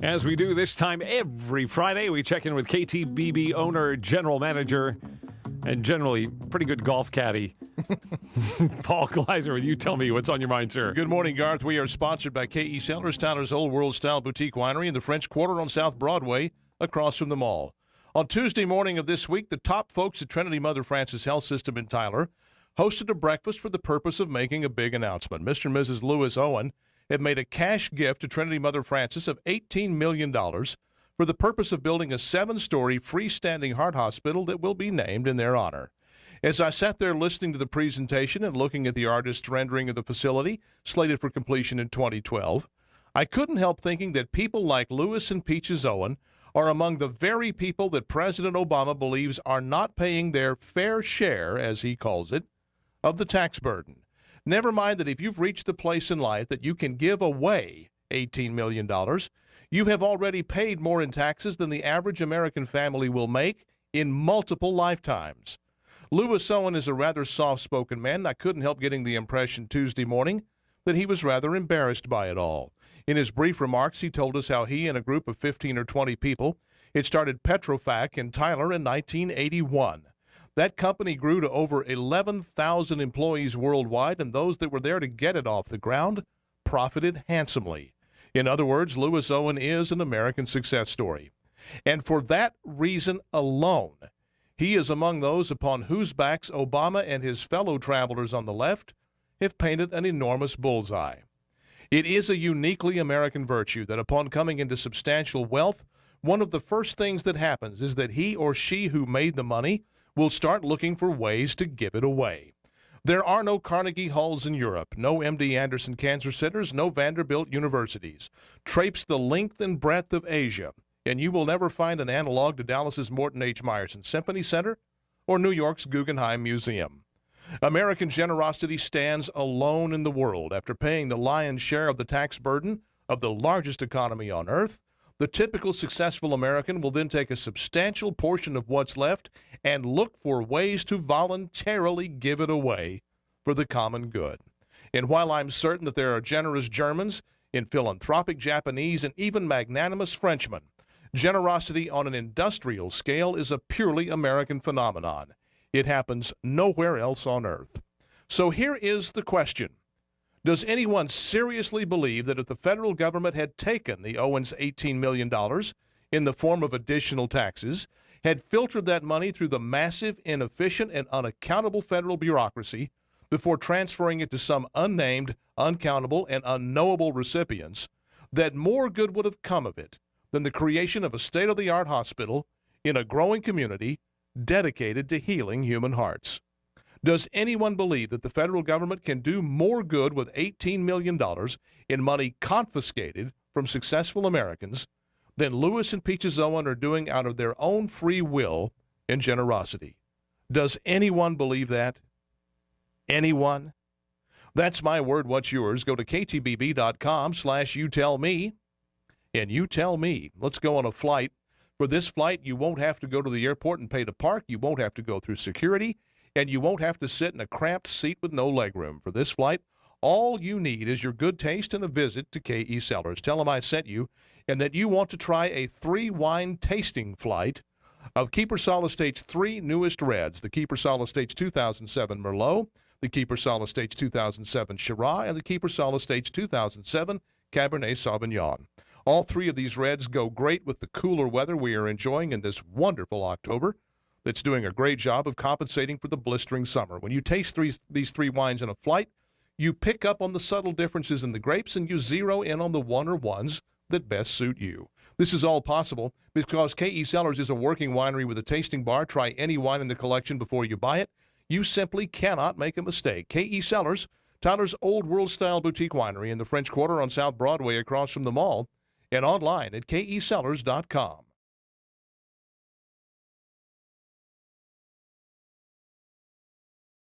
As we do this time every Friday, we check in with KTBB owner, general manager, and generally pretty good golf caddy, Paul Gleiser, with you. Tell me what's on your mind, sir. Good morning, Garth. We are sponsored by K.E. Cellars, Tyler's Old World Style Boutique Winery in the French Quarter on South Broadway, across from the mall. On Tuesday morning of this week, the top folks at Trinity Mother Frances Health System in Tyler hosted a breakfast for the purpose of making a big announcement. Mr. and Mrs. Lewis Owen have made a cash gift to Trinity Mother Frances of $18 million for the purpose of building a 7-story freestanding heart hospital that will be named in their honor. As I sat there listening to the presentation and looking at the artist's rendering of the facility, slated for completion in 2012, I couldn't help thinking that people like Lewis and Peaches Owen are among the very people that President Obama believes are not paying their fair share, as he calls it, of the tax burden. Never mind that if you've reached the place in life that you can give away $18 million, you have already paid more in taxes than the average American family will make in multiple lifetimes. Lewis Owen is a rather soft-spoken man, and I couldn't help getting the impression Tuesday morning that he was rather embarrassed by it all. In his brief remarks, he told us how he and a group of 15 or 20 people had started Petrofac in Tyler in 1981. That company grew to over 11,000 employees worldwide, and those that were there to get it off the ground profited handsomely. In other words, Lewis Owen is an American success story. And for that reason alone, he is among those upon whose backs Obama and his fellow travelers on the left have painted an enormous bullseye. It is a uniquely American virtue that upon coming into substantial wealth, one of the first things that happens is that he or she who made the money will start looking for ways to give it away. There are no Carnegie Halls in Europe, no M.D. Anderson Cancer Centers, no Vanderbilt universities. Traipse the length and breadth of Asia, and you will never find an analog to Dallas's Morton H. Meyerson Symphony Center or New York's Guggenheim Museum. American generosity stands alone in the world. After paying the lion's share of the tax burden of the largest economy on earth, the typical successful American will then take a substantial portion of what's left and look for ways to voluntarily give it away for the common good. And while I'm certain that there are generous Germans and philanthropic Japanese and even magnanimous Frenchmen, generosity on an industrial scale is a purely American phenomenon. It happens nowhere else on earth. So here is the question. Does anyone seriously believe that if the federal government had taken the Owens $18 million in the form of additional taxes, had filtered that money through the massive, inefficient, and unaccountable federal bureaucracy before transferring it to some unnamed, uncountable, and unknowable recipients, that more good would have come of it than the creation of a state-of-the-art hospital in a growing community dedicated to healing human hearts? Does anyone believe that the federal government can do more good with $18 million in money confiscated from successful Americans than Lewis and Peaches Owen are doing out of their own free will and generosity? Does anyone believe that? Anyone? That's my word. What's yours? Go to ktbb.com/youtellme, and you tell me. Let's go on a flight. For this flight, you won't have to go to the airport and pay to park. You won't have to go through security. And you won't have to sit in a cramped seat with no legroom. For this flight, all you need is your good taste and a visit to K.E. Cellars. Tell them I sent you and that you want to try a 3-wine tasting flight of Keeper Sol Estate's 3 newest reds, the Keeper Sol Estate's 2007 Merlot, the Keeper Sol Estate's 2007 Shiraz, and the Keeper Sol Estate's 2007 Cabernet Sauvignon. All 3 of these reds go great with the cooler weather we are enjoying in this wonderful October. That's doing a great job of compensating for the blistering summer. When you taste these 3 wines in a flight, you pick up on the subtle differences in the grapes and you zero in on the one or ones that best suit you. This is all possible because K.E. Cellars is a working winery with a tasting bar. Try any wine in the collection before you buy it. You simply cannot make a mistake. K.E. Cellars, Tyler's Old World Style Boutique Winery in the French Quarter on South Broadway across from the mall, and online at kecellars.com.